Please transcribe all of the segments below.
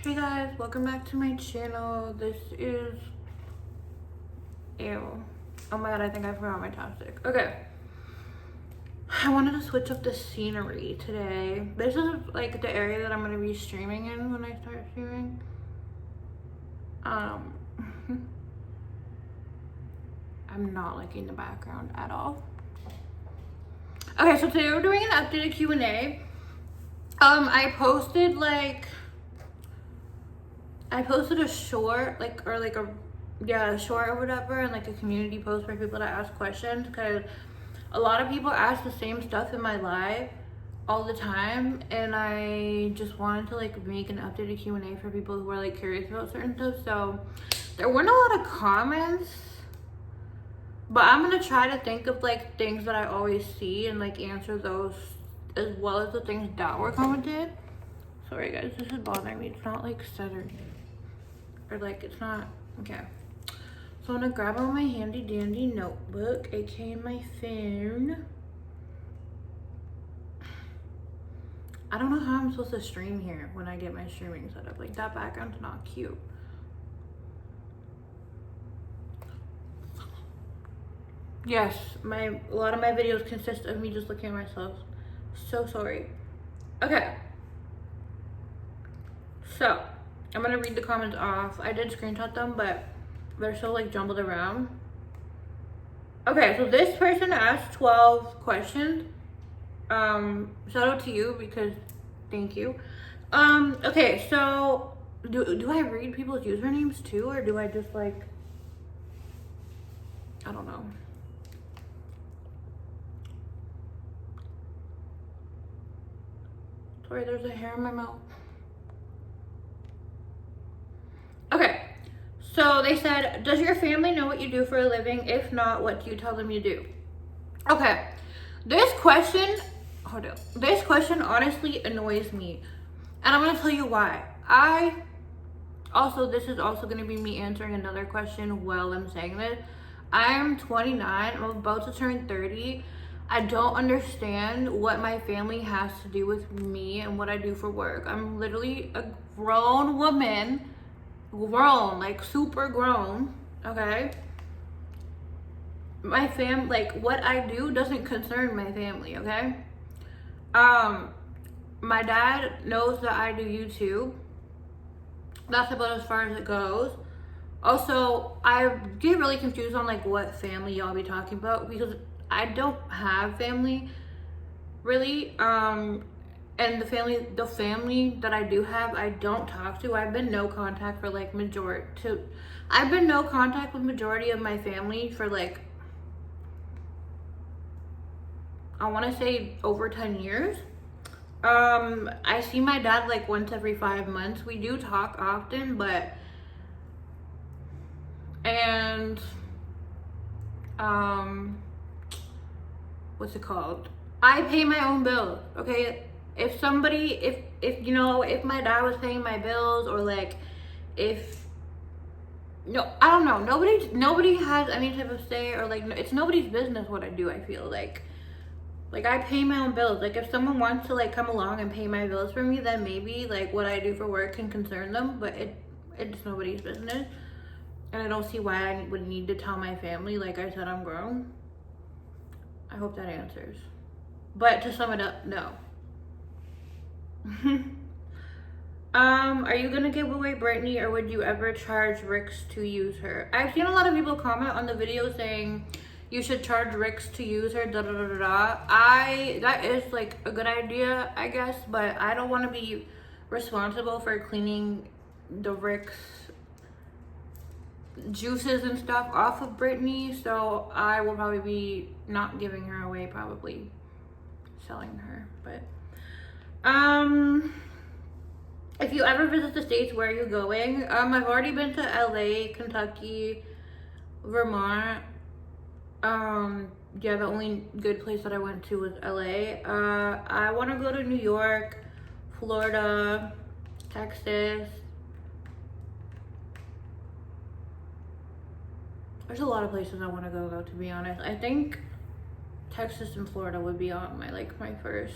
Hey guys, welcome back to my channel. This is ew. Oh my god, I think I forgot my chopstick. Okay. I wanted to switch up the scenery today. This is like the area that I'm gonna be streaming in when I start streaming. I'm not liking the background at all. Okay, so today we're doing an updated Q&A. I posted a short, a short or whatever, and like a community post for people to ask questions, because a lot of people ask the same stuff in my live all the time, and I just wanted to like make an updated Q&A for people who are like curious about certain stuff. So there weren't a lot of comments, but I'm gonna try to think of like things that I always see and like answer those, as well as the things that were commented. Sorry guys, this is bothering me. It's not like centered, or like it's not okay. So I'm gonna grab on my handy dandy notebook, aka my phone. I don't know how I'm supposed to stream here when I get my streaming set up. Like, that background's not cute. Yes, a lot of my videos consist of me just looking at myself. So sorry. Okay. So I'm gonna read the comments off. I did screenshot them, but they're so like jumbled around. Okay, so this person asked 12 questions. Shout out to you, because thank you. Okay, so do I read people's usernames too, or do I just like, I don't know. Sorry, there's a hair in my mouth. Okay, so they said, does your family know what you do for a living? If not, what do you tell them you do? Okay, this question honestly annoys me, and I'm gonna tell you why. This is also gonna be me answering another question while I'm saying this. I'm 29, I'm about to turn 30. I don't understand what my family has to do with me and what I do for work. I'm literally a grown woman, like super grown, okay? My what I do doesn't concern my family, okay? My dad knows that I do YouTube. That's about as far as it goes. Also, I get really confused on like what family y'all be talking about, because I don't have family really. And the family that I do have, I don't talk to. I've been no contact with majority of my family for like, I want to say over 10 years. I see my dad like once every 5 months. We do talk often, what's it called? I pay my own bills, okay? If my dad was paying my bills, or like, I don't know. Nobody has any type of say, or like, it's nobody's business what I do, I feel like. Like, I pay my own bills. Like, if someone wants to like come along and pay my bills for me, then maybe like what I do for work can concern them, but it's nobody's business. And I don't see why I would need to tell my family. Like I said, I'm grown. I hope that answers. But to sum it up, no. Are you gonna give away Brittany, or would you ever charge Rix to use her? I've seen a lot of people comment on the video saying you should charge Rix to use her, da da da da da. That is like a good idea, I guess, but I don't want to be responsible for cleaning the Rix juices and stuff off of Brittany, so I will probably be not giving her away, probably selling her. But if you ever visit the States, where are you going? I've already been to LA, Kentucky, Vermont. Yeah, the only good place that I went to was LA. I want to go to New York, Florida, Texas. There's a lot of places I want to go though, to be honest. I think Texas and Florida would be on my first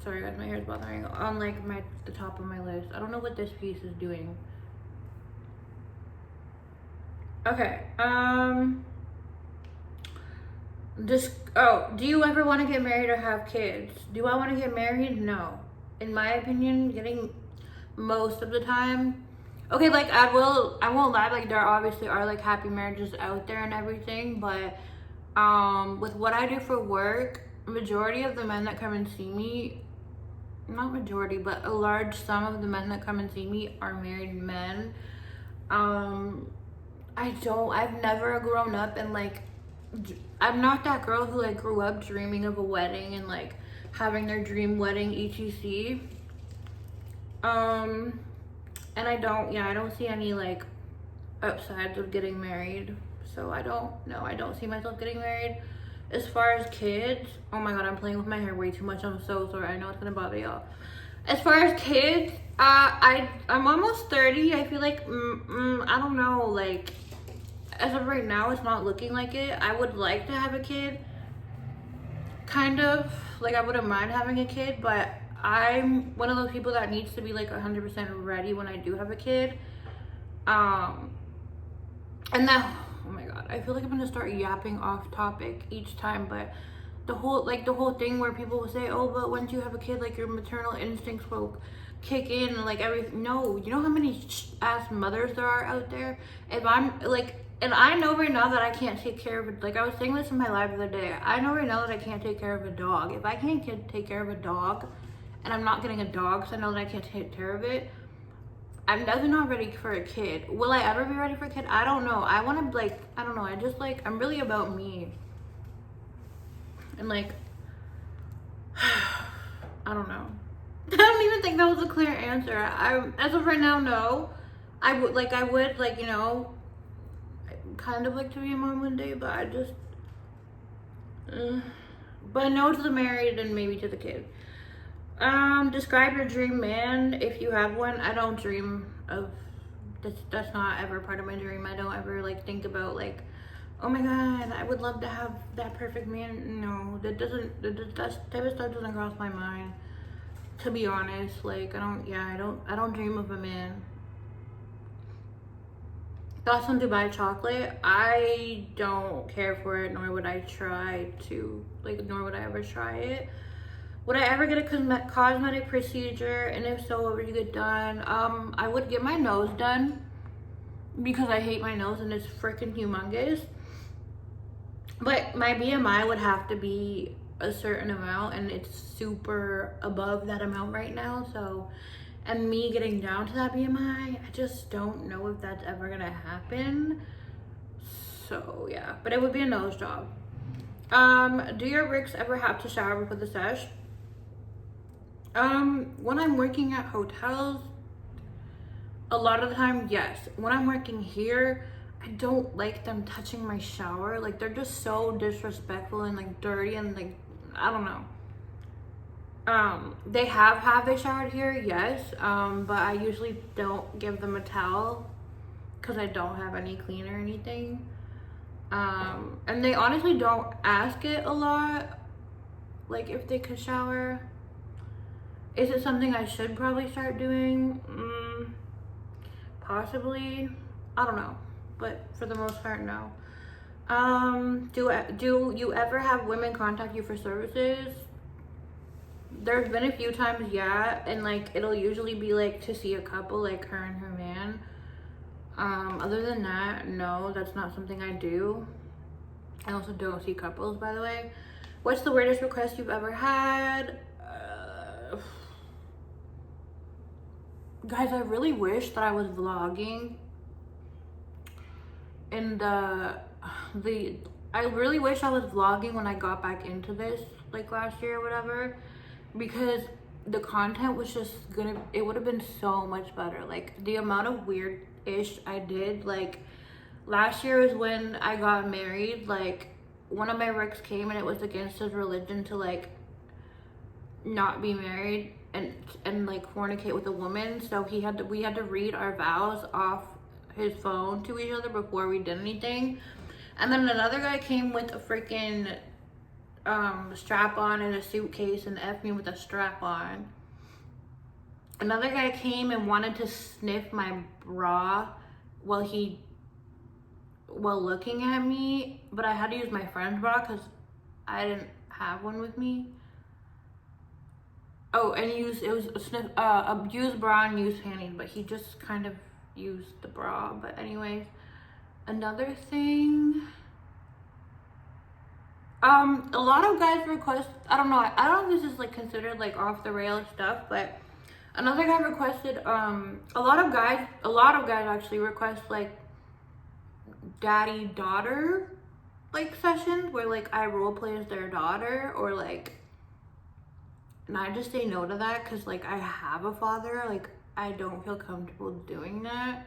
Sorry guys, my hair is bothering. On like the top of my list. I don't know what this piece is doing. Okay. Do you ever want to get married or have kids? Do I want to get married? No. In my opinion, getting most of the time. Okay, like I won't lie, like there obviously are like happy marriages out there and everything, but with what I do for work, majority of the men that come and see me, not majority, but a large sum of the men that come and see me are married men. I've never grown up and like, I'm not that girl who like grew up dreaming of a wedding and like having their dream wedding etc. And I don't see any like upsides of getting married. So I don't see myself getting married. As far as kids, oh my god, I'm playing with my hair way too much. I'm so sorry. I know it's gonna bother y'all. As far as kids, I'm almost 30. I feel like I don't know, like as of right now, it's not looking like it. I would like to have a kid, kind of like I wouldn't mind having a kid, but I'm one of those people that needs to be like 100% ready when I do have a kid. And then, oh my god, I feel like I'm gonna start yapping off topic each time, but the whole thing where people will say, oh, but once you have a kid, like your maternal instincts will kick in and like everything. No, you know how many ass mothers there are out there? If I'm like, and I know right now that I can't take care of it. Like I was saying this in my live the other day. I know right now that I can't take care of a dog. If I can't take care of a dog, and I'm not getting a dog, so I know that I can't take care of it, I'm definitely not ready for a kid. Will I ever be ready for a kid? I don't know. I want to like, I don't know. I just like, I'm really about me. And like, I don't know. I don't even think that was a clear answer. As of right now, no. I would like, you know, kind of like to be a mom one day, but I just, but no to the married and maybe to the kid. Describe your dream man if you have one. I don't dream of that's not ever part of my dream. I don't ever like think about like, oh my god, I would love to have that perfect man. No, that type of stuff doesn't cross my mind, to be honest. Like I don't dream of a man. Thoughts on Dubai chocolate? I don't care for it, nor would I try to, like, nor would I ever try it. Would I ever get a cosmetic procedure? And if so, what would you get done? I would get my nose done because I hate my nose and it's freaking humongous. But my BMI would have to be a certain amount and it's super above that amount right now. So, and me getting down to that BMI, I just don't know if that's ever gonna happen. So yeah, but it would be a nose job. Do your Ricks ever have to shower before the sesh? When I'm working at hotels, a lot of the time, yes. When I'm working here, I don't like them touching my shower. Like, they're just so disrespectful and like dirty and like, I don't know. Have they showered here? Yes. But I usually don't give them a towel because I don't have any cleaner or anything. And they honestly don't ask it a lot, like if they could shower. Is it something I should probably start doing? Possibly. I don't know, but for the most part, no. Do you ever have women contact you for services? There's been a few times, yeah, and like it'll usually be like to see a couple, like her and her man. Other than that, no, that's not something I do. I also don't see couples, by the way. What's the weirdest request you've ever had? Guys, I really wish that I was vlogging in I really wish I was vlogging when I got back into this, like last year or whatever, because the content was just it would have been so much better. Like the amount of weird-ish I did, like last year was when I got married. Like one of my Ricks came and it was against his religion to like not be married and like fornicate with a woman, so we had to read our vows off his phone to each other before we did anything. And then another guy came with a freaking strap on in a suitcase and F me with a strap on. Another guy came and wanted to sniff my bra while looking at me, but I had to use my friend's bra because I didn't have one with me. Oh, and it was a used bra and used panties, but he just kind of used the bra. But anyways, another thing, a lot of guys request, I don't know if this is like considered like off the rails stuff, but another guy requested, a lot of guys actually request like daddy daughter like sessions where like I role play as their daughter, or like, and I just say no to that because like I have a father. Like I don't feel comfortable doing that.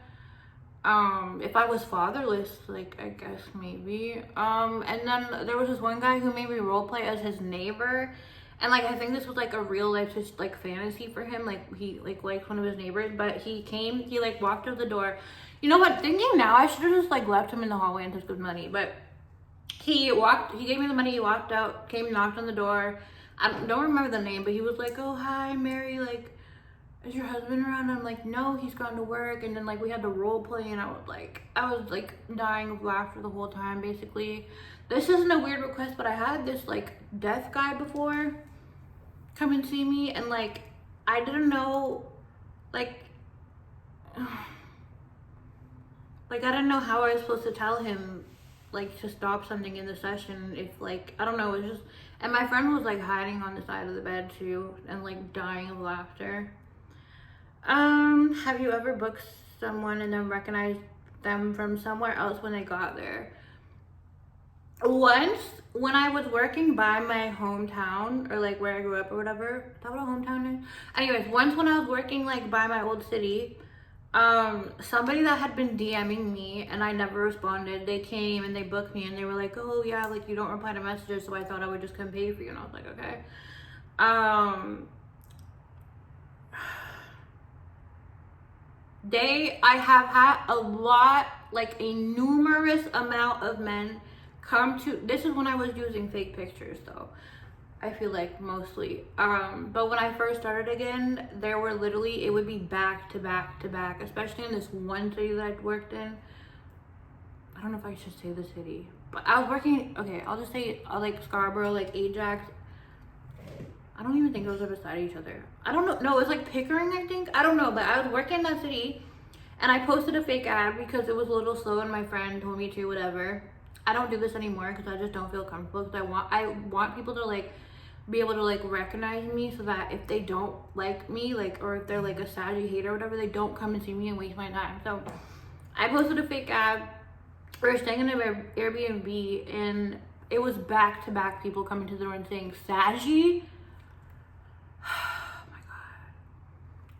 If I was fatherless, like I guess maybe. And then there was this one guy who made me role play as his neighbor, and like I think this was like a real life just like fantasy for him. Like he like liked one of his neighbors, but he like walked through the door. You know what? Thinking now, I should have just like left him in the hallway and took his money. But he gave me the money. He walked out, came, knocked on the door. I don't remember the name, but he was like, "Oh, hi, Mary. Like, is your husband around?" And I'm like, "No, he's gone to work." And then like we had to role play, and I was like dying of laughter the whole time. Basically, this isn't a weird request, but I had this like deaf guy before come and see me, and like I didn't know, like. Like, I didn't know how I was supposed to tell him, like, to stop something in the session if, like, I don't know, it was just, and my friend was, like, hiding on the side of the bed, too, and, like, dying of laughter. Have you ever booked someone and then recognized them from somewhere else when they got there? Once, when I was working by my hometown, or, like, where I grew up or whatever, is that what a hometown is? Anyways, once when I was working, like, by my old city, somebody that had been DMing me and I never responded, they came and they booked me and they were like, "Oh yeah, like you don't reply to messages, so I thought I would just come pay for you." And I was like, "Okay." I have had a lot, like a numerous amount of men come to, this is when I was using fake pictures though, I feel like mostly. But when I first started again, there were literally, it would be back to back to back, especially in this one city that I worked in. I don't know if I should say the city, but I was working, okay, I'll just say like Scarborough, like Ajax. I don't even think those are beside each other. I don't know. No, it was like Pickering, I think. I don't know, but I was working in that city and I posted a fake ad because it was a little slow and my friend told me to, whatever. I don't do this anymore because I just don't feel comfortable, because I want people to like be able to like recognize me, so that if they don't like me, like, or if they're like a saggy hater or whatever, they don't come and see me and waste my time. So I posted a fake ad. We were staying in an Airbnb and it was back to back people coming to the door and saying saggy. Oh my god.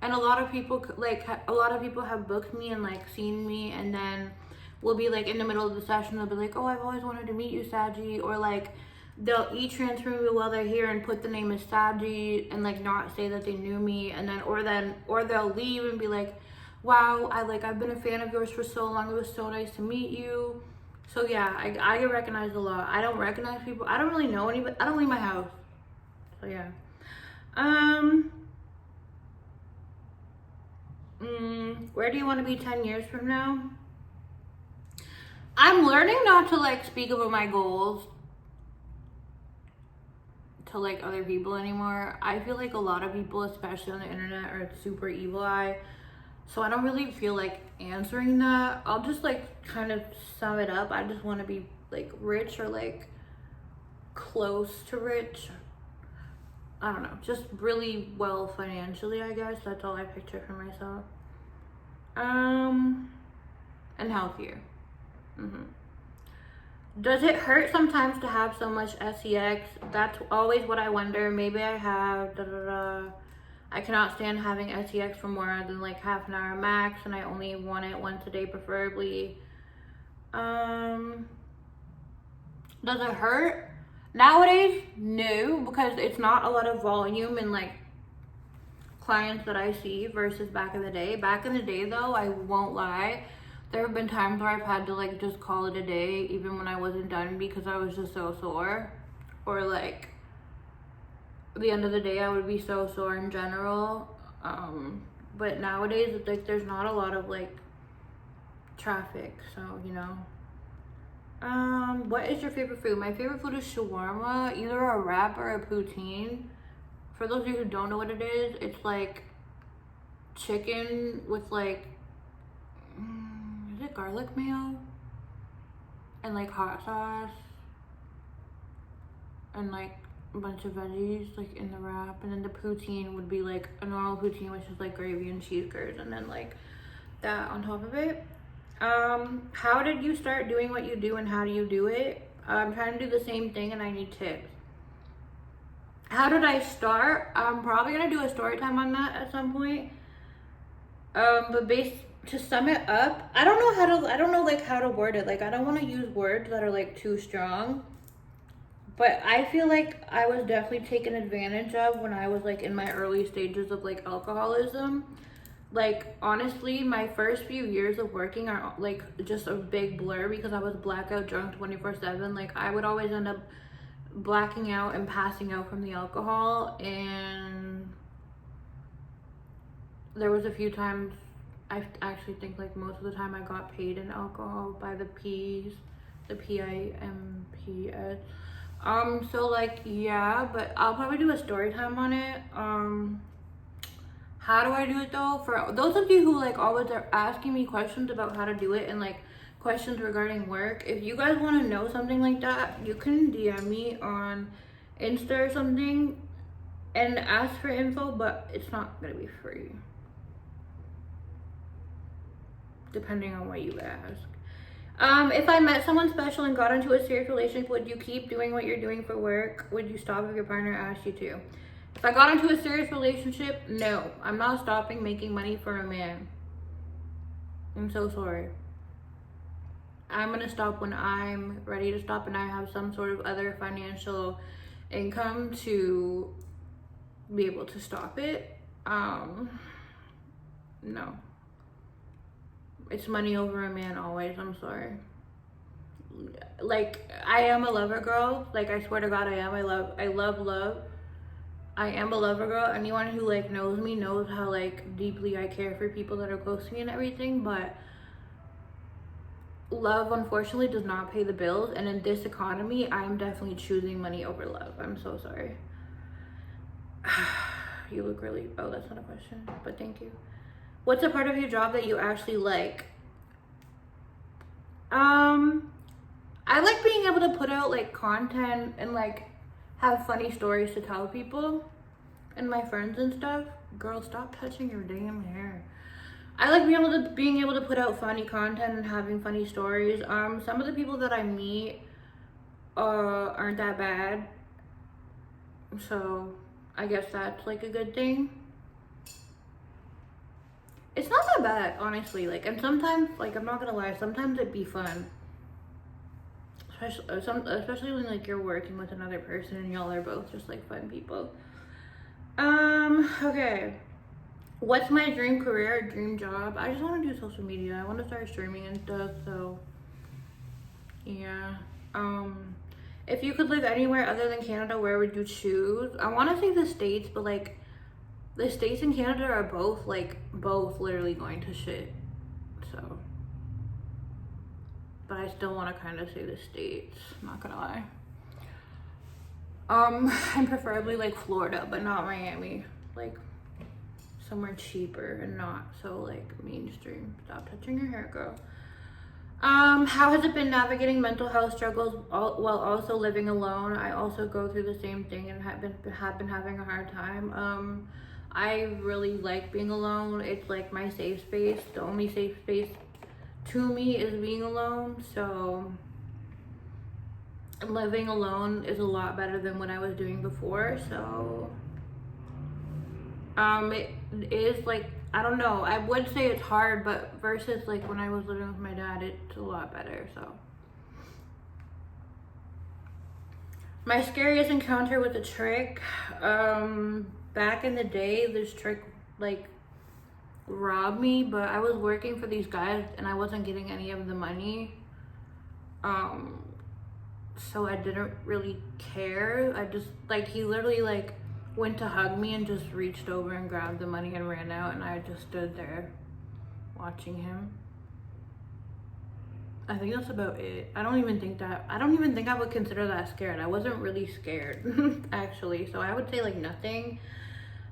And a lot of people have booked me and like seen me, and then we'll be like in the middle of the session, they'll be like, "Oh, I've always wanted to meet you, Saggy," or like they'll e-transfer me while they're here and put the name as Saggy and like not say that they knew me, and then or they'll leave and be like, "Wow, I've been a fan of yours for so long, it was so nice to meet you." So yeah, I get recognized a lot. I don't recognize people. I don't really know anybody. I don't leave my house. So yeah. Where do you want to be 10 years from now? I'm learning not to like speak about my goals to like other people anymore. I feel like a lot of people, especially on the internet, are super evil eye. So I don't really feel like answering that. I'll just like kind of sum it up. I just want to be like rich, or like close to rich. I don't know, just really well financially, I guess. That's all I picture for myself. And healthier. Does it hurt sometimes to have so much sex? That's always what I wonder. Maybe I have I cannot stand having sex for more than like half an hour max, and I only want it once a day preferably. Does it hurt? Nowadays, no, because it's not a lot of volume and like clients that I see versus back in the day. Back in the day though, I won't lie, there have been times where I've had to like just call it a day even when I wasn't done because I was just so sore. or like at the end of the day I would be so sore in general. But nowadays like there's not a lot of like traffic, so you know. What is your favorite food? My favorite food is shawarma, either a wrap or a poutine. For those of you who don't know what it is, it's like chicken with like, is it garlic mayo? And like hot sauce. And like a bunch of veggies like in the wrap. And then the poutine would be like a normal poutine, which is like gravy and cheese curds, and then like that on top of it. How did you start doing what you do and how do you do it? I'm trying to do the same thing and I need tips. How did I start? I'm probably gonna do a story time on that at some point. But to sum it up, I don't know like how to word it. Like I don't want to use words that are like too strong. But I feel like I was definitely taken advantage of when I was like in my early stages of like alcoholism. Like honestly, my first few years of working are like just a big blur because I was blackout drunk 24/7. Like I would always end up blacking out and passing out from the alcohol, and there was a few times, I actually think like most of the time I got paid in alcohol by the PIMPS. So like yeah, but I'll probably do a story time on it. How do I do it though? For those of you who like always are asking me questions about how to do it and like questions regarding work, if you guys want to know something like that, you can DM me on Insta or something and ask for info, but it's not gonna be free, depending on what you ask. If I met someone special and got into a serious relationship, would you keep doing what you're doing for work? Would you stop if your partner asked you to? If I got into a serious relationship, no, I'm not stopping making money for a man. I'm so sorry. I'm gonna stop when I'm ready to stop and I have some sort of other financial income to be able to stop it. No. It's money over a man always, I'm sorry. Like, I am a lover girl. Like, I swear to God, I am. I love love. I am a lover girl. Anyone who like knows me knows how like deeply I care for people that are close to me and everything, but love unfortunately does not pay the bills, and in this economy I'm definitely choosing money over love. I'm so sorry. You look really, oh, that's not a question, but thank you. What's a part of your job that you actually like? I like being able to put out like content and like have funny stories to tell people and my friends and stuff. Girl, stop touching your damn hair. I like being able to put out funny content and having funny stories. Some of the people that I meet aren't that bad, so I guess that's like a good thing. It's not that bad, honestly. Like, and sometimes, like, I'm not gonna lie, sometimes it'd be fun. Especially when like you're working with another person and y'all are both just like fun people. Okay. What's my dream career or dream job? I just want to do social media. I want to start streaming and stuff, so yeah. If you could live anywhere other than Canada, where would you choose? I want to say the States, but like the States and Canada are both literally going to shit, so. But I still want to kind of say the States, not gonna lie. And preferably like Florida, but not Miami. Like somewhere cheaper and not so like mainstream. Stop touching your hair, girl. How has it been navigating mental health struggles while also living alone? I also go through the same thing and have been having a hard time. I really like being alone. It's like my safe space. The only safe space to me is being alone, so living alone is a lot better than what I was doing before. So it is like, I don't know, I would say it's hard, but versus like when I was living with my dad, it's a lot better. So my scariest encounter with a trick, back in the day, this trick like robbed me, but I was working for these guys and I wasn't getting any of the money. so I didn't really care. I just, like, he literally, like, went to hug me and just reached over and grabbed the money and ran out, and I just stood there watching him. I think that's about it. I don't even think I would consider that scared. I wasn't really scared, actually. So I would say, like, nothing.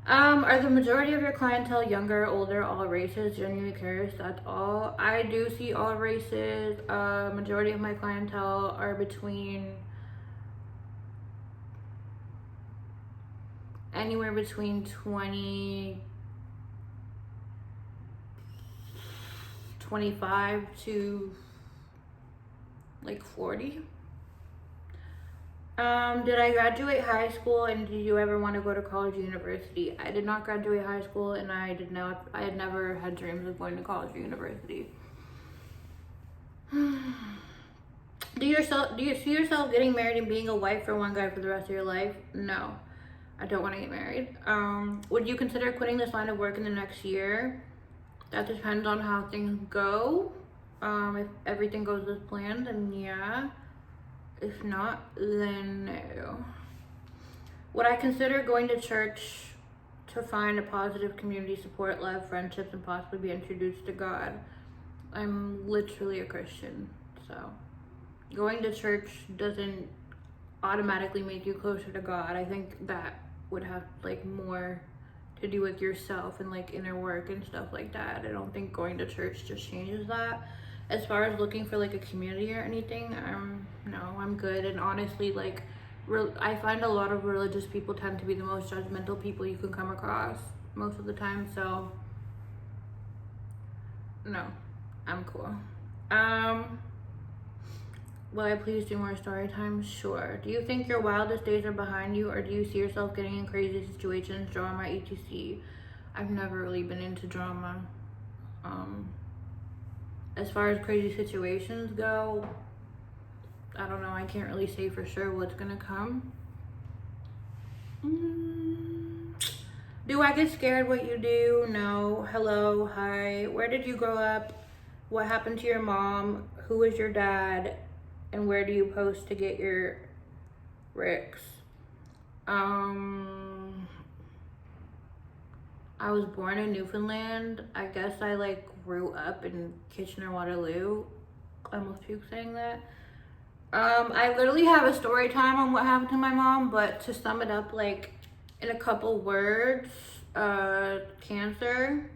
Are the majority of your clientele younger, older, all races? Genuinely curious, that's all. I do see all races. Majority of my clientele are anywhere between 25 to like 40. Did I graduate high school, and did you ever want to go to college or university? I did not graduate high school, and I had never had dreams of going to college or university. Do you see yourself getting married and being a wife for one guy for the rest of your life? No, I don't want to get married. Would you consider quitting this line of work in the next year? That depends on how things go. If everything goes as planned, then yeah. If not, then no. Would I consider going to church to find a positive community, support, love, friendships, and possibly be introduced to God? I'm literally a Christian, so going to church doesn't automatically make you closer to God. I think that would have like more to do with yourself and like inner work and stuff like that. I don't think going to church just changes that. As far as looking for like a community or anything, no, I'm good. And honestly, like, I find a lot of religious people tend to be the most judgmental people you can come across most of the time. So no, I'm cool. Will I please do more story time? Sure. Do you think your wildest days are behind you, or do you see yourself getting in crazy situations, drama, etc? I've never really been into drama. As far as crazy situations go, I don't know. I can't really say for sure what's gonna come. Do I get scared what you do? No. Hello, hi. Where did you grow up? What happened to your mom? Who is your dad? And where do you post to get your Ricks? I was born in Newfoundland. I guess I like grew up in Kitchener-Waterloo. I almost puked saying that. I literally have a story time on what happened to my mom, but to sum it up like in a couple words, cancer.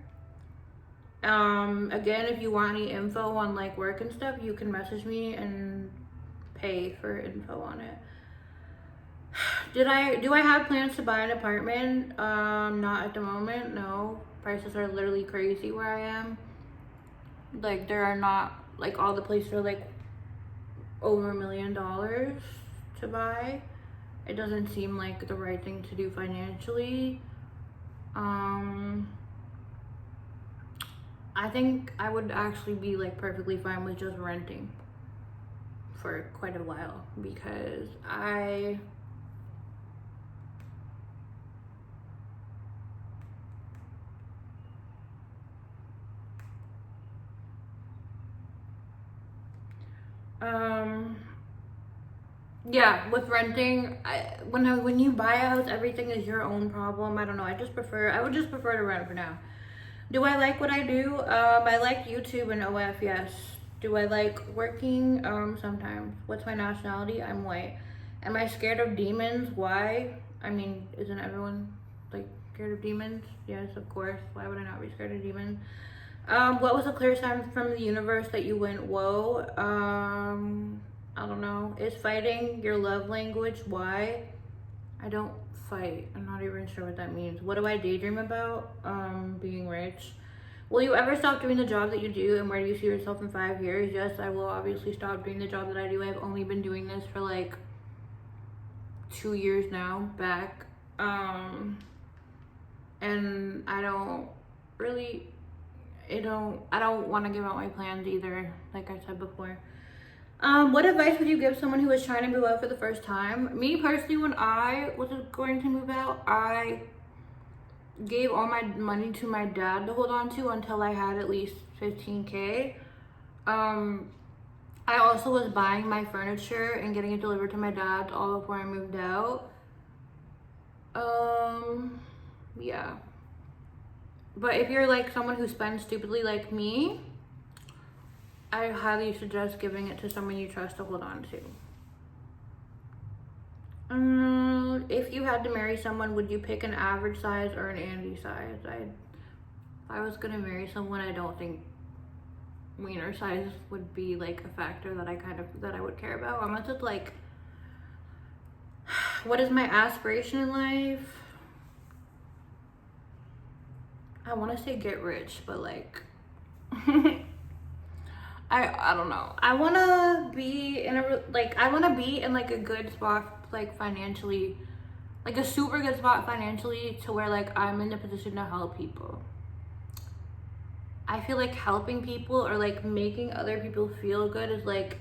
Again, if you want any info on like work and stuff, you can message me and pay for info on it. Do I have plans to buy an apartment? Not at the moment, no. Prices are literally crazy where I am. Like, there are not, like, all the places are like over $1 million to buy. It doesn't seem like the right thing to do financially. I think I would actually be like perfectly fine with just renting for quite a while, because yeah, with renting, when you buy a house, everything is your own problem. I don't know. I would just prefer to rent for now. Do I like what I do? I like YouTube and OF, yes. Do I like working? Sometimes. What's my nationality? I'm white. Am I scared of demons? Why? I mean, isn't everyone like scared of demons? Yes, of course. Why would I not be scared of demons? What was a clear sign from the universe that you went, whoa? I don't know. Is fighting your love language? Why? I don't fight. I'm not even sure what that means. What do I daydream about? Being rich. Will you ever stop doing the job that you do, and where do you see yourself in 5 years? Yes, I will obviously stop doing the job that I do. I've only been doing this for like 2 years now back. And I don't want to give out my plans either, like I said before. What advice would you give someone who is trying to move out for the first time? Me personally, when I was going to move out, I gave all my money to my dad to hold on to until I had at least 15K. I also was buying my furniture and getting it delivered to my dad all before I moved out. Yeah. But if you're like someone who spends stupidly like me, I highly suggest giving it to someone you trust to hold on to. If you had to marry someone, would you pick an average size or an Andy size? If I was gonna marry someone, I don't think wiener size would be like a factor that I would care about, unless it's like, what is my aspiration in life? I want to say get rich, but like I don't know. I want to be in a like a good spot, like financially, like a super good spot financially, to where like I'm in the position to help people. I feel like helping people or like making other people feel good is like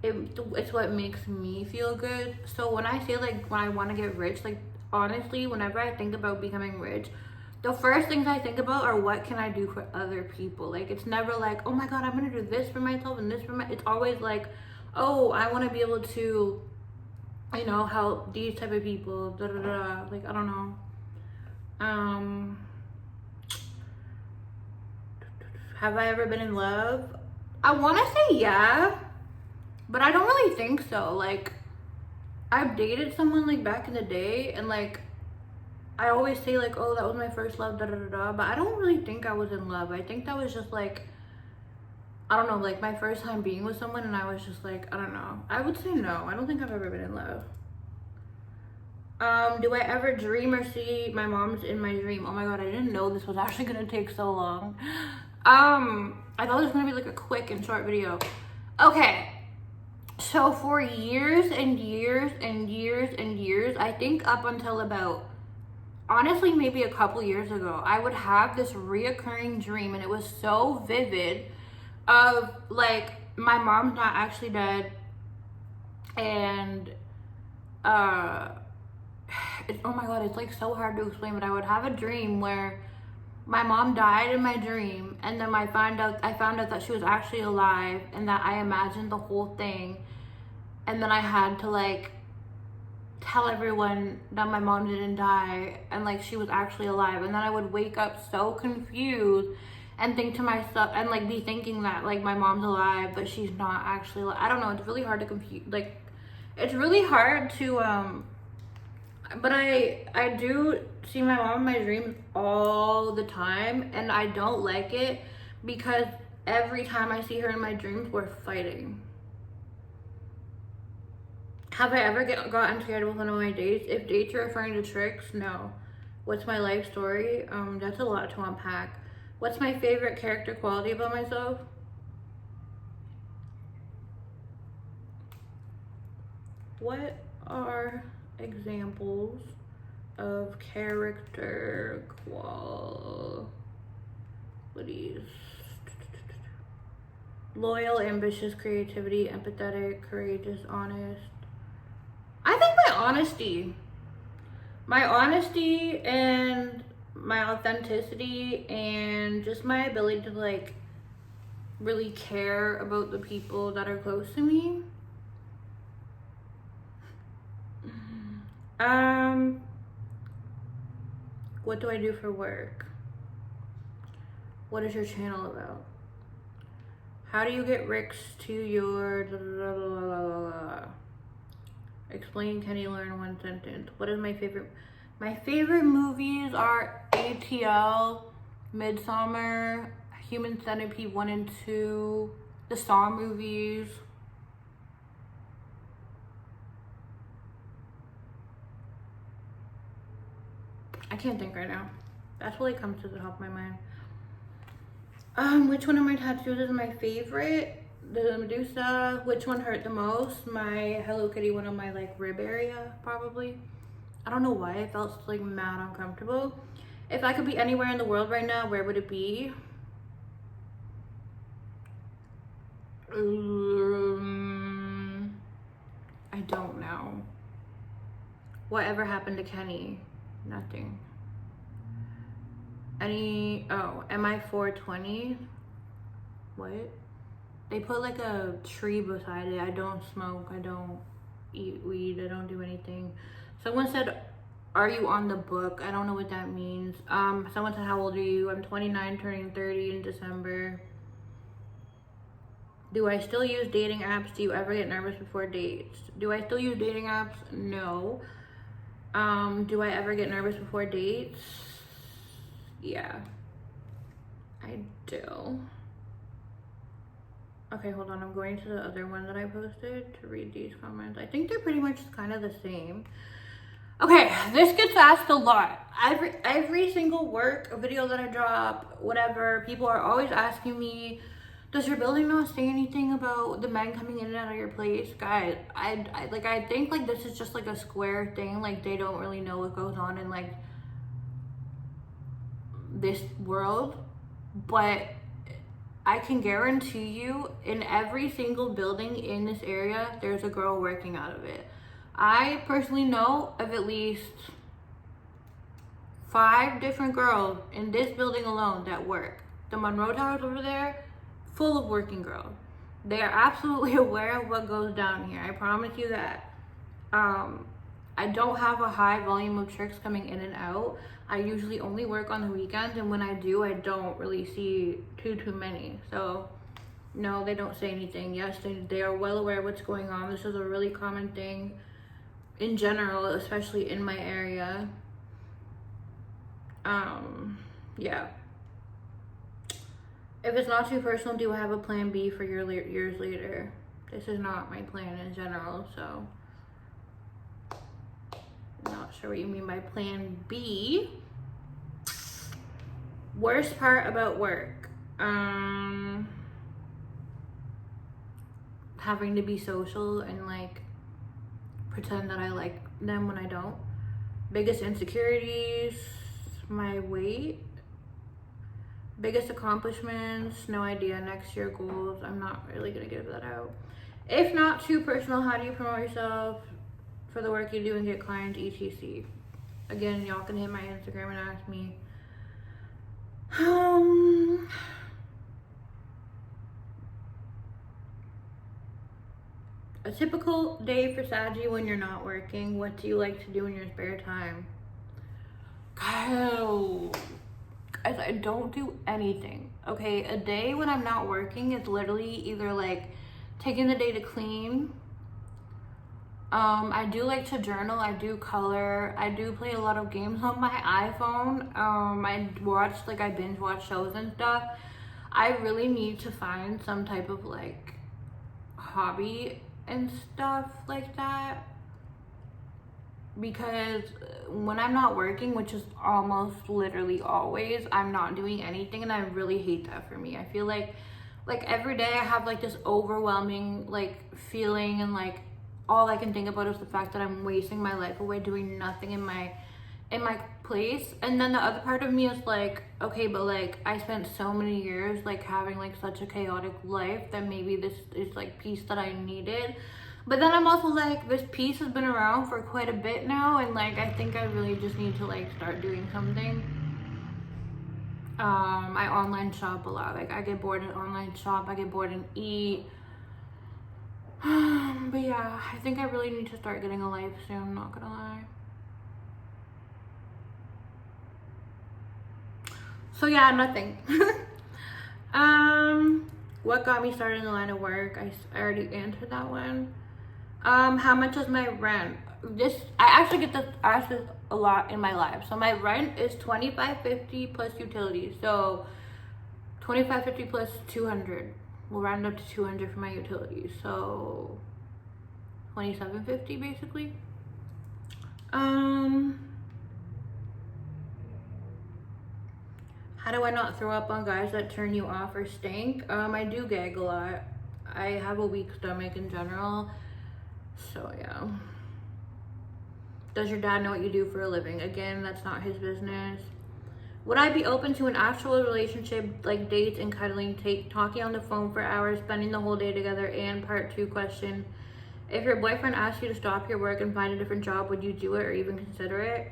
it's what makes me feel good. So when I say like when I want to get rich, like honestly, whenever I think about becoming rich, the first things I think about are what can I do for other people. Like it's never like, oh my god, I'm gonna do this for myself and this for my. It's always like, oh, I want to be able to, you know, help these type of people. Da da da. Like I don't know. Have I ever been in love? I want to say yeah, but I don't really think so. Like I've dated someone like back in the day, and like I always say like, oh, that was my first love, da da da da. But I don't really think I was in love. I think that was just like, I don't know, like my first time being with someone, and I was just like, I don't know. I would say no. I don't think I've ever been in love. Do I ever dream or see my mom's in my dream? Oh my god, I didn't know this was actually gonna take so long. I thought it was gonna be like a quick and short video. Okay. So for years and years and years and years, I think up until about, honestly, maybe a couple years ago, I would have this reoccurring dream, and it was so vivid, of like my mom's not actually dead, and oh my god, it's like so hard to explain, but I would have a dream where my mom died in my dream, and then I found out that she was actually alive, and that I imagined the whole thing, and then I had to like tell everyone that my mom didn't die and like she was actually alive. And then I would wake up so confused and think to myself, and like be thinking that like my mom's alive but she's not actually alive. I don't know, it's really hard to confuse, like it's really hard to but I do see my mom in my dreams all the time, and I don't like it because every time I see her in my dreams, we're fighting. Have I ever gotten scared with one of my dates? If dates are referring to tricks, no. What's my life story? That's a lot to unpack. What's my favorite character quality about myself? What are examples of character qualities? Loyal, ambitious, creativity, empathetic, courageous, honest. I think my honesty and my authenticity, and just my ability to like really care about the people that are close to me. What do I do for work? What is your channel about? How do you get Ricks to your Explain, can you learn one sentence? What is my favorite? My favorite movies are ATL, Midsummer, Human Centipede 1 and 2, the Saw movies. I can't think right now. That's what comes to the top of my mind. Which one of my tattoos is my favorite? The Medusa. Which one hurt the most? My Hello Kitty one on my like rib area, probably. I don't know why I felt like mad uncomfortable. If I could be anywhere in the world right now, where would it be? I don't know. Whatever happened to Kenny? Nothing. Am I 420? What? They put like a tree beside it. I don't smoke. I don't eat weed. I don't do anything. Someone said, "Are you on the book?" I don't know what that means. Someone said, "How old are you?" I'm 29, turning 30 in December. Do I still use dating apps? Do you ever get nervous before dates? Do I still use dating apps? No. Do I ever get nervous before dates? Yeah, I do. Okay, hold on. I'm going to the other one that I posted to read these comments. I think they're pretty much kind of the same. Okay, this gets asked a lot. Every single work video that I drop, whatever, people are always asking me, does your building not say anything about the men coming in and out of your place? Guys, I think like this is just like a square thing. Like they don't really know what goes on in like this world, but I can guarantee you in every single building in this area, there's a girl working out of it. I personally know of at least 5 different girls in this building alone that work. The Monroe Towers over there, full of working girls. They are absolutely aware of what goes down here. I promise you that. I don't have a high volume of tricks coming in and out. I usually only work on the weekends, and when I do, I don't really see too many. So no, they don't say anything. Yes, they are well aware of what's going on. This is a really common thing in general, especially in my area. Yeah. If it's not too personal, do I have a plan B for your years later? This is not my plan in general, so not sure what you mean by plan B. Worst part about work, having to be social and like pretend that I like them when I don't. Biggest insecurities, my weight. Biggest accomplishments, no idea. Next year goals, I'm not really gonna give that out. If not too personal, how do you promote yourself for the work you do and get clients, etc? Again, y'all can hit my Instagram and ask me. A typical day for Saji when you're not working. What do you like to do in your spare time? Guys, I don't do anything. Okay, a day when I'm not working is literally either like taking the day to clean. I do like to journal. I do color. I do play a lot of games on my iPhone. I binge watch shows and stuff. I really need to find some type of like hobby and stuff like that, because when I'm not working, which is almost literally always, I'm not doing anything, and I really hate that for me. I feel like every day I have like this overwhelming like feeling, and like all I can think about is the fact that I'm wasting my life away doing nothing in my place. And then the other part of me is like, okay, but like I spent so many years like having like such a chaotic life that maybe this is like peace that I needed. But then I'm also like, this piece has been around for quite a bit now, and like I think I really just need to like start doing something. I online shop a lot. Like I get bored and online shop, I get bored and eat. But yeah, I think I really need to start getting a life soon, I'm not gonna lie. So yeah, nothing. What got me started in the line of work? I already answered that one. How much is my rent? I actually get this asked this a lot in my life. So my rent is $25.50 plus utilities. So $25.50 plus 200. We'll round up to 200 for my utilities. So $27.50 basically. How do I not throw up on guys that turn you off or stink? I do gag a lot. I have a weak stomach in general. So yeah. Does your dad know what you do for a living? Again, that's not his business. Would I be open to an actual relationship, like dates and cuddling, talking on the phone for hours, spending the whole day together? And part 2 question, if your boyfriend asked you to stop your work and find a different job, would you do it or even consider it?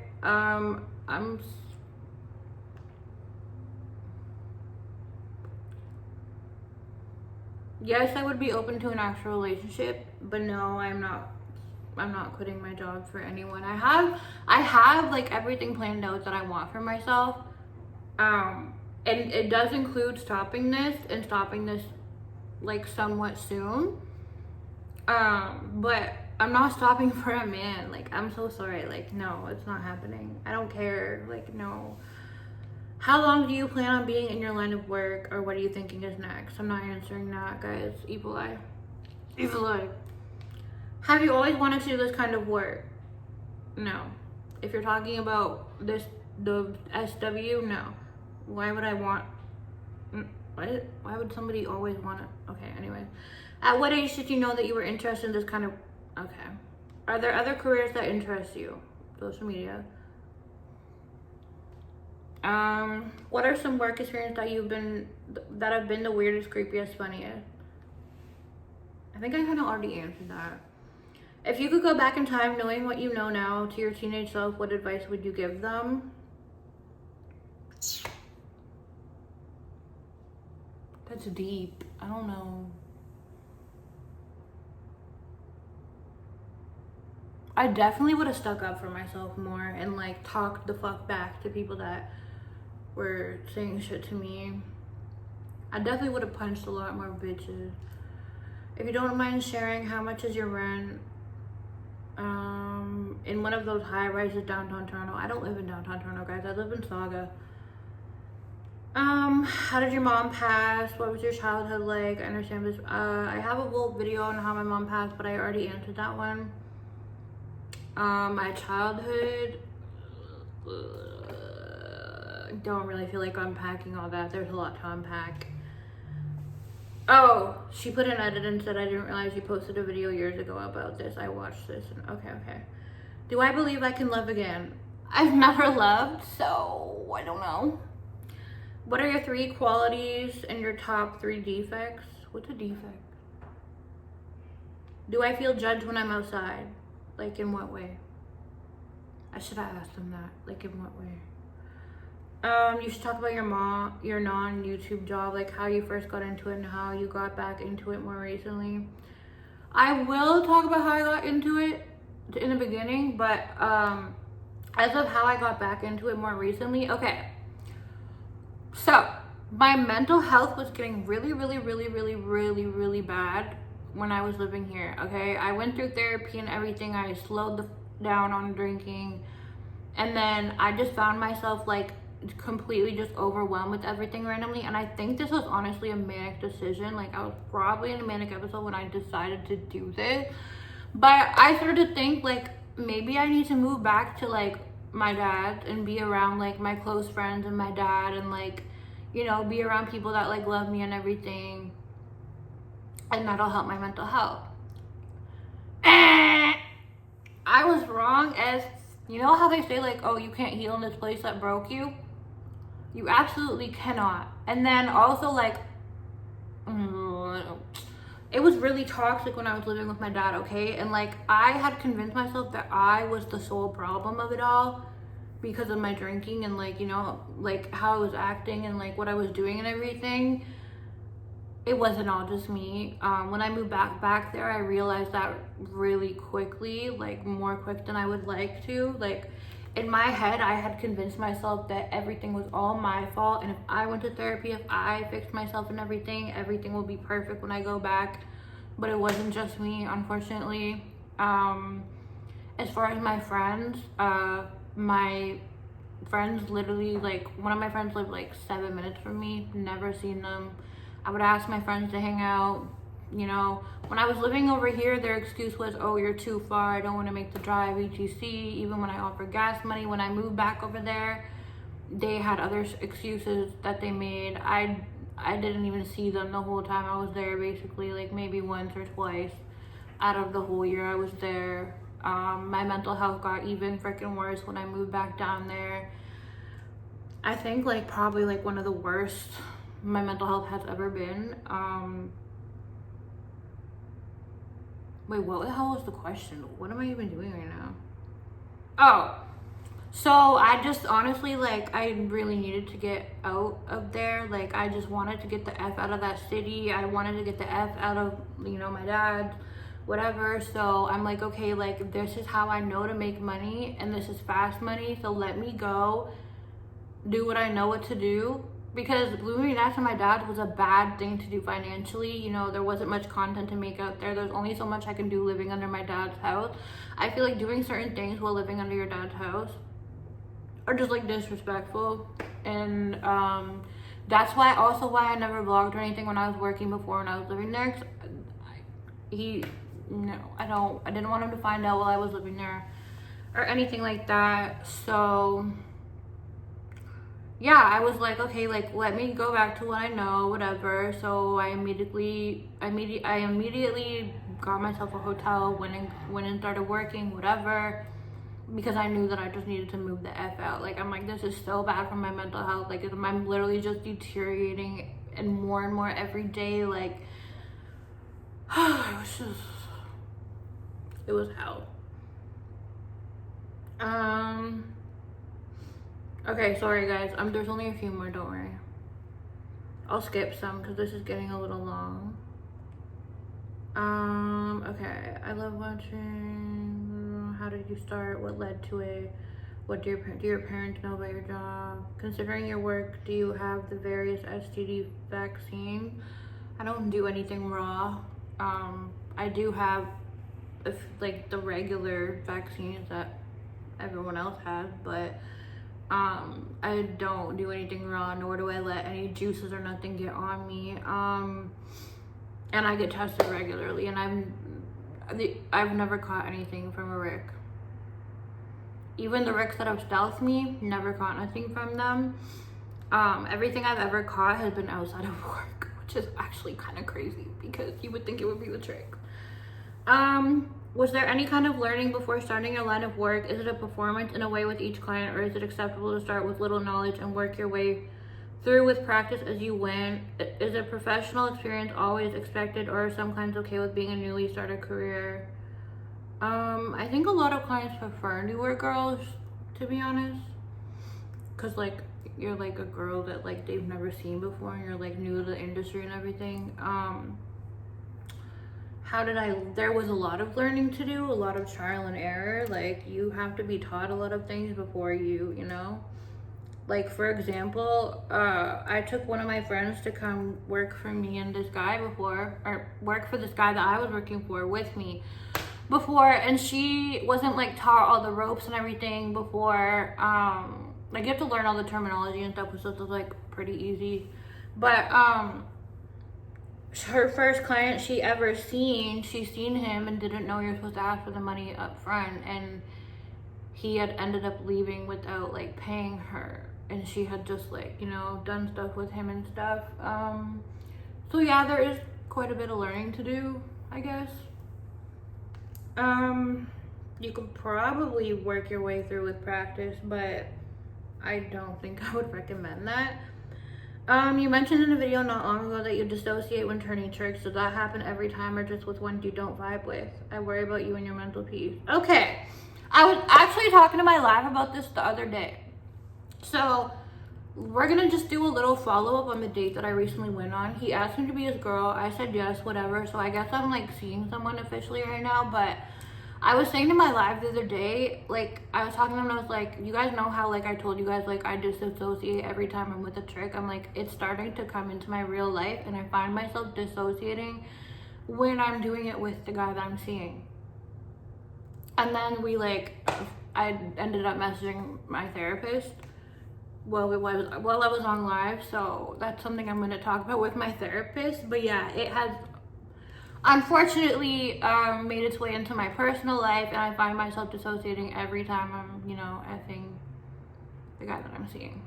yes, I would be open to an actual relationship, but no, I'm not quitting my job for anyone. I have like everything planned out that I want for myself. And it does include stopping this and stopping this like somewhat soon. But I'm not stopping for a man. Like, I'm so sorry. Like, no, it's not happening. I don't care. Like, no. How long do you plan on being in your line of work, or what are you thinking is next? I'm not answering that, guys. Evil eye. Evil eye. Have you always wanted to do this kind of work? No. If you're talking about this, the SW, no. Why would I want, what? Why would somebody always want it? Okay, anyway. At what age did you know that you were interested in this kind of, okay. Are there other careers that interest you? Social media. What are some work experiences that have been the weirdest, creepiest, funniest? I think I kind of already answered that. If you could go back in time knowing what you know now to your teenage self, what advice would you give them? That's deep. I don't know. I definitely would have stuck up for myself more and like talked the fuck back to people that were saying shit to me. I definitely would have punched a lot more bitches. If you don't mind sharing, how much is your rent? In one of those high rises downtown Toronto. I don't live in downtown Toronto, guys. I live in Saga. How did your mom pass? What was your childhood like? I understand this. I have a full video on how my mom passed, but I already answered that one. My childhood, don't really feel like unpacking all that. There's a lot to unpack. Oh, she put an edit and said, I didn't realize you posted a video years ago about this. I watched this and okay. Do I believe I can love again? I've never loved, so I don't know. What are your 3 qualities and your top 3 defects? What's a defect? Do I feel judged when I'm outside? Like, in what way? I should have asked them that. Like, in what way? You should talk about your non-YouTube job, like how you first got into it and how you got back into it more recently. I will talk about how I got into it in the beginning, but as of how I got back into it more recently, okay. So, my mental health was getting really bad when I was living here, okay? I went through therapy and everything. I slowed down on drinking. And then I just found myself like completely just overwhelmed with everything randomly. And I think this was honestly a manic decision. Like, I was probably in a manic episode when I decided to do this. But I started to think like maybe I need to move back to like my dad and be around like my close friends and my dad and like, you know, be around people that like love me and everything. And that'll help my mental health. I was wrong as, you know how they say like, oh, you can't heal in this place that broke you? You absolutely cannot. And then also like, it was really toxic when I was living with my dad, okay? And like, I had convinced myself that I was the sole problem of it all because of my drinking and like, you know, like how I was acting and like what I was doing and everything. It wasn't all just me. When I moved back there, I realized that really quickly, like more quick than I would like to. Like in my head, I had convinced myself that everything was all my fault. And if I went to therapy, if I fixed myself and everything will be perfect when I go back. But it wasn't just me, unfortunately. As far as my friends literally, like one of my friends lived like 7 minutes from me, never seen them. I would ask my friends to hang out, you know. When I was living over here, their excuse was, oh, you're too far, I don't want to make the drive, etc. Even when I offered gas money, when I moved back over there, they had other excuses that they made. I didn't even see them the whole time I was there, basically, like maybe once or twice out of the whole year I was there. My mental health got even freaking worse when I moved back down there. I think like probably like one of the worst my mental health has ever been. Wait, what the hell was the question? What am I even doing right now? Oh, So I just honestly, like, I really needed to get out of there. Like, I just wanted to get the F out of that city. I wanted to get the F out of, you know, my dad, whatever. So I'm like, okay, like, this is how I know to make money, and this is fast money. So let me go do what I know what to do. Because moving back to my dad was a bad thing to do financially. You know, there wasn't much content to make out there. There's only so much I can do living under my dad's house. I feel like doing certain things while living under your dad's house are just like disrespectful. And that's why I never vlogged or anything when I was working before, when I was living there. 'Cause I didn't want him to find out while I was living there or anything like that. So yeah, I was like, okay, like, let me go back to what I know, whatever. So I immediately got myself a hotel, went and started working, whatever, because I knew that I just needed to move the F out. Like, I'm like, this is so bad for my mental health. Like, I'm literally just deteriorating and more every day. Like, it was hell. Okay, sorry guys. There's only a few more, don't worry. I'll skip some because this is getting a little long. Okay. I love watching. How did you start? What led to it? What do your parents know about your job? Considering your work, do you have the various STD vaccine? I don't do anything raw. I do have like the regular vaccines that everyone else has, but I don't do anything raw, nor do I let any juices or nothing get on me. And I get tested regularly, and I've never caught anything from a Rick. Even the Ricks that have stealthed me, never caught nothing from them. Everything I've ever caught has been outside of work, which is actually kind of crazy because you would think it would be the trick. Was there any kind of learning before starting your line of work? Is it a performance in a way with each client, or is it acceptable to start with little knowledge and work your way through with practice as you went? Is a professional experience always expected, or are some clients okay with being a newly started career? I think a lot of clients prefer newer girls, to be honest, because like you're like a girl that like they've never seen before, and you're like new to the industry and everything. There was a lot of learning to do, a lot of trial and error. Like, you have to be taught a lot of things before you know. Like, for example, I took one of my friends to come work for me and this guy before, or work for this guy that I was working for with me before, and she wasn't like taught all the ropes and everything before. Like, you have to learn all the terminology and stuff, which was like pretty easy. But her first client she seen him and didn't know you're supposed to ask for the money up front, and he had ended up leaving without like paying her, and she had just like, you know, done stuff with him and stuff. So yeah, there is quite a bit of learning to do, I guess. You could probably work your way through with practice, but I don't think I would recommend that. You mentioned in a video not long ago that you dissociate when turning tricks. Does that happen every time, or just with ones you don't vibe with? I worry about you and your mental peace. Okay, I was actually talking to my live about this the other day. So we're gonna just do a little follow-up on the date that I recently went on. He asked me to be his girl. I said yes, whatever. So I guess I'm like seeing someone officially right now. But I was saying to my live the other day, like, I was talking to him and I was like, you guys know how, like, I told you guys, like, I disassociate every time I'm with a trick. I'm like, it's starting to come into my real life, and I find myself dissociating when I'm doing it with the guy that I'm seeing. And then I ended up messaging my therapist while I was on live. So that's something I'm going to talk about with my therapist. But yeah, it has unfortunately made its way into my personal life, and I find myself dissociating every time I'm, you know, effing the guy that I'm seeing.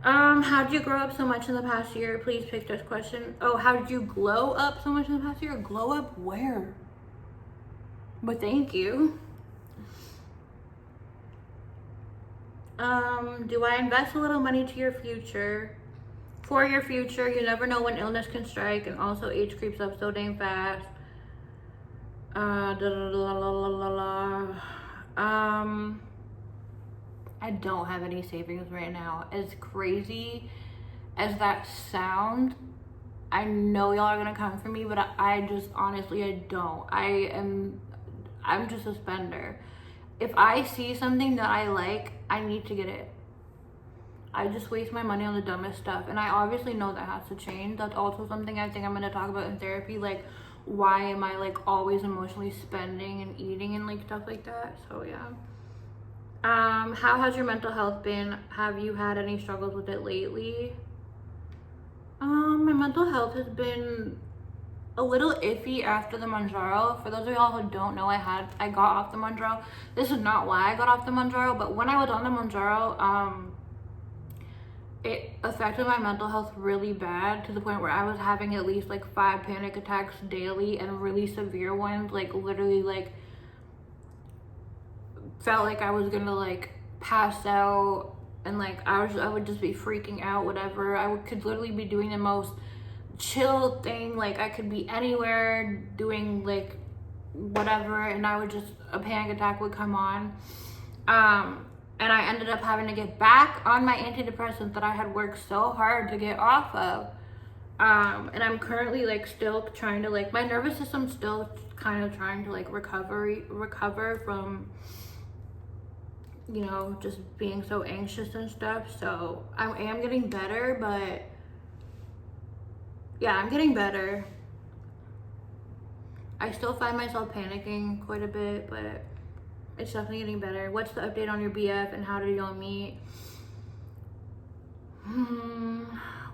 How did you grow up so much in the past year? Please pick this question. Oh, how did you glow up so much in the past year? Glow up where? But thank you. Do I invest a little money to your future? For your future, you never know when illness can strike, and also age creeps up so dang fast. I don't have any savings right now. As crazy as that sounds, I know y'all are gonna come for me, but I just honestly, I don't. I'm just a spender. If I see something that I like, I need to get it. I just waste my money on the dumbest stuff, and I obviously know that has to change. That's also something I think I'm gonna talk about in therapy, like why am I like always emotionally spending and eating and like stuff like that. So yeah. How has your mental health been? Have you had any struggles with it lately? My mental health has been a little iffy after the Manjaro. For those of y'all who don't know, I got off the Manjaro. This is not why I got off the Manjaro, but when I was on the Manjaro, it affected my mental health really bad, to the point where I was having at least like 5 panic attacks daily, and really severe ones, like literally like felt like I was gonna like pass out, and like I would just be freaking out, whatever. Could literally be doing the most chill thing, like I could be anywhere doing like whatever, and a panic attack would come on. And I ended up having to get back on my antidepressants that I had worked so hard to get off of. And I'm currently like still trying to, like, my nervous system's still kind of trying to like recover from, you know, just being so anxious and stuff. So I am getting better, but yeah, I'm getting better. I still find myself panicking quite a bit, but it's definitely getting better. What's the update on your BF, and how did y'all meet?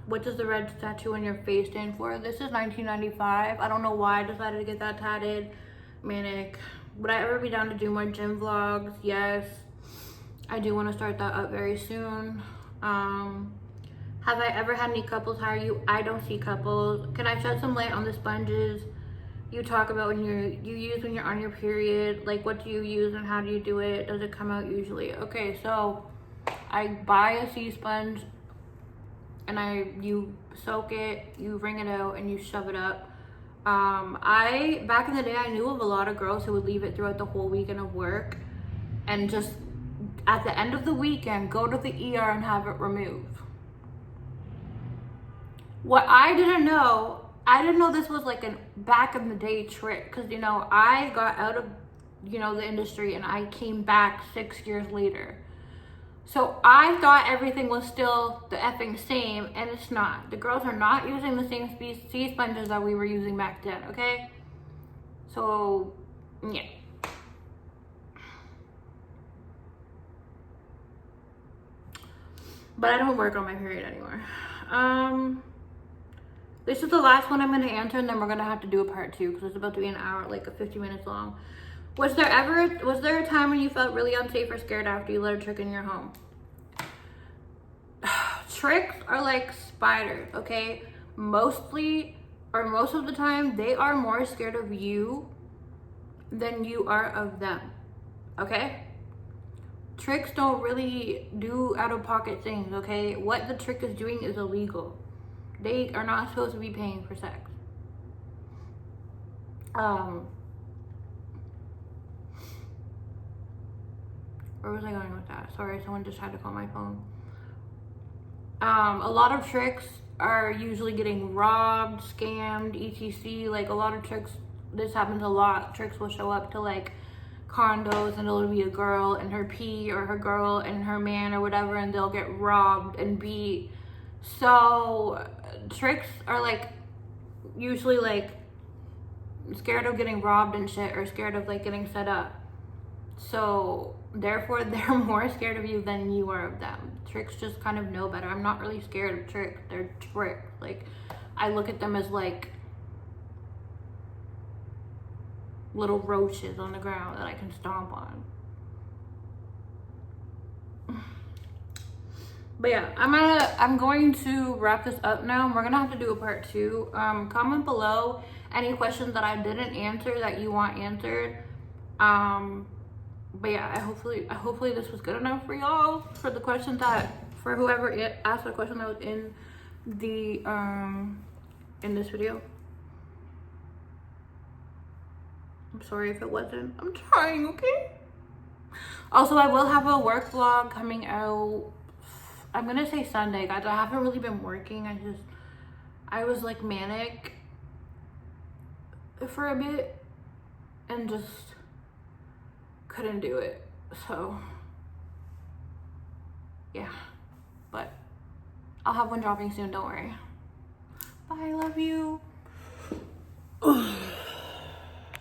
What does the red tattoo on your face stand for? This is 1995. I don't know why I decided to get that tatted. Manic. Would I ever be down to do more gym vlogs? Yes. I do want to start that up very soon. Have I ever had any couples hire you? I don't see couples. Can I shed some light on the sponges you talk about when you use when you're on your period? Like, what do you use and how do you do it? Does it come out usually? Okay, so I buy a sea sponge, and you soak it, you wring it out, and you shove it up. Back in the day, I knew of a lot of girls who would leave it throughout the whole weekend of work, and just at the end of the weekend go to the ER and have it removed. What I didn't know this was like a back in the day trick, because, you know, I got out of, you know, the industry, and I came back 6 years later. So I thought everything was still the effing same, and it's not. The girls are not using the same sea sponges that we were using back then, okay? So, yeah. But I don't work on my period anymore. This is the last one I'm going to answer, and then we're going to have to do a part 2, because it's about to be an hour, like 50 minutes long. Was there a time when you felt really unsafe or scared after you let a trick in your home? Tricks are like spiders, okay? Most of the time, they are more scared of you than you are of them, okay? Tricks don't really do out-of-pocket things, okay? What the trick is doing is illegal. They are not supposed to be paying for sex. Where was I going with that? Sorry, someone just tried to call my phone. A lot of tricks are usually getting robbed, scammed, etc. Like, a lot of tricks, this happens a lot. Tricks will show up to like condos, and it'll be a girl and her P, or her girl and her man or whatever, and they'll get robbed and beat. So tricks are like usually like scared of getting robbed and shit, or scared of like getting set up. So therefore they're more scared of you than you are of them. Tricks just kind of know better. I'm not really scared of tricks. They're tricks. Like, I look at them as like little roaches on the ground that I can stomp on. But yeah, I'm going to wrap this up now. We're gonna have to do a part 2. Comment below any questions that I didn't answer that you want answered. But yeah, hopefully this was good enough for y'all, for the questions for whoever asked the question that was in the in this video. I'm sorry if it wasn't. I'm trying, okay? Also, I will have a work vlog coming out. I'm gonna say Sunday, guys. I haven't really been working. I was like manic for a bit and just couldn't do it. So yeah, but I'll have one dropping soon, don't worry. Bye, love you.